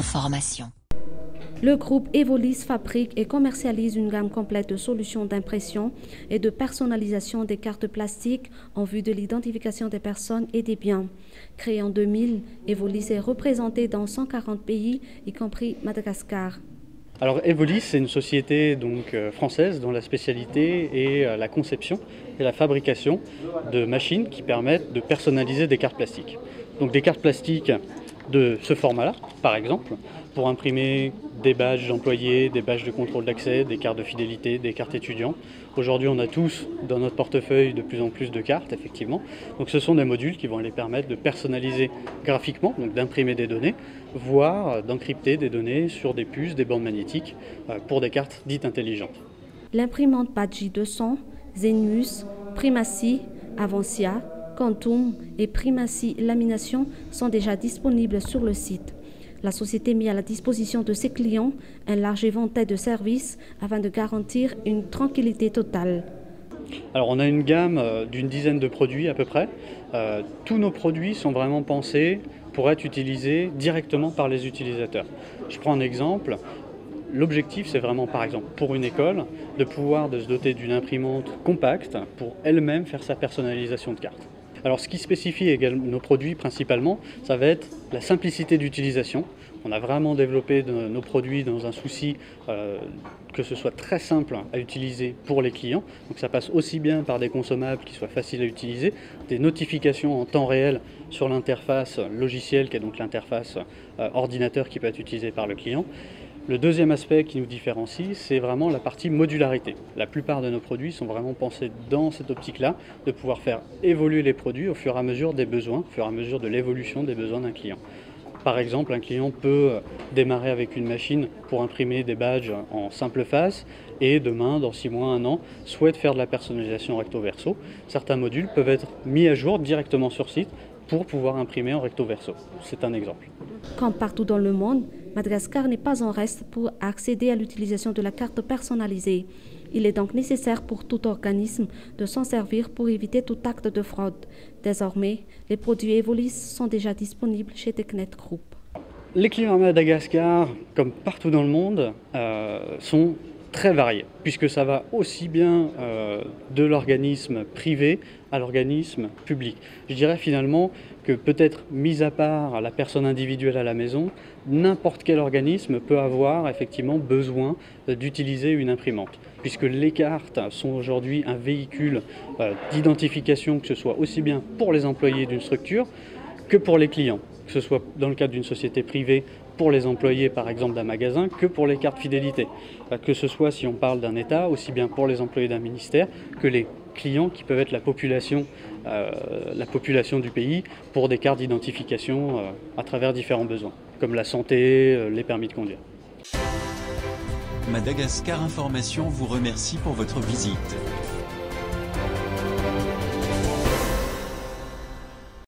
information. Le groupe Evolis fabrique et commercialise une gamme complète de solutions d'impression et de personnalisation des cartes plastiques en vue de l'identification des personnes et des biens. Créé en 2000, Evolis est représenté dans 140 pays, y compris Madagascar. Alors Evolis, c'est une société française dont la spécialité est la conception et la fabrication de machines qui permettent de personnaliser des cartes plastiques. Donc des cartes plastiques de ce format-là, par exemple, pour imprimer des badges d'employés, des badges de contrôle d'accès, des cartes de fidélité, des cartes étudiants. Aujourd'hui, on a tous dans notre portefeuille de plus en plus de cartes, effectivement. Donc ce sont des modules qui vont les permettre de personnaliser graphiquement, donc d'imprimer des données, voire d'encrypter des données sur des puces, des bandes magnétiques, pour des cartes dites intelligentes. L'imprimante Badji 200, Zenius, Primacy, Avancia, Quantum et Primacy Lamination sont déjà disponibles sur le site. La société met à la disposition de ses clients un large éventail de services afin de garantir une tranquillité totale. Alors on a une gamme d'une dizaine de produits à peu près. Tous nos produits sont vraiment pensés pour être utilisés directement par les utilisateurs. Je prends un exemple. L'objectif, c'est vraiment, par exemple, pour une école, de pouvoir se doter d'une imprimante compacte pour elle-même faire sa personnalisation de cartes. Alors ce qui spécifie également nos produits principalement, ça va être la simplicité d'utilisation. On a vraiment développé nos produits dans un souci que ce soit très simple à utiliser pour les clients. Donc ça passe aussi bien par des consommables qui soient faciles à utiliser, des notifications en temps réel sur l'interface logicielle, qui est donc l'interface ordinateur qui peut être utilisée par le client. Le deuxième aspect qui nous différencie, c'est vraiment la partie modularité. La plupart de nos produits sont vraiment pensés dans cette optique-là, de pouvoir faire évoluer les produits au fur et à mesure des besoins, au fur et à mesure de l'évolution des besoins d'un client. Par exemple, un client peut démarrer avec une machine pour imprimer des badges en simple face et demain, dans 6 mois, 1 an, souhaite faire de la personnalisation recto verso. Certains modules peuvent être mis à jour directement sur site pour pouvoir imprimer en recto verso. C'est un exemple. Comme partout dans le monde, Madagascar n'est pas en reste pour accéder à l'utilisation de la carte personnalisée. Il est donc nécessaire pour tout organisme de s'en servir pour éviter tout acte de fraude. Désormais, les produits Evolis sont déjà disponibles chez Technet Group. Les clients à Madagascar, comme partout dans le monde, sont très variés, puisque ça va aussi bien de l'organisme privé à l'organisme public. Je dirais finalement que peut-être, mis à part la personne individuelle à la maison, n'importe quel organisme peut avoir effectivement besoin d'utiliser une imprimante, puisque les cartes sont aujourd'hui un véhicule d'identification, que ce soit aussi bien pour les employés d'une structure que pour les clients, que ce soit dans le cadre d'une société privée, pour les employés par exemple d'un magasin, que pour les cartes fidélité. Que ce soit si on parle d'un État, aussi bien pour les employés d'un ministère que les clients qui peuvent être la population du pays pour des cartes d'identification à travers différents besoins, comme la santé, les permis de conduire. Madagascar Information vous remercie pour votre visite.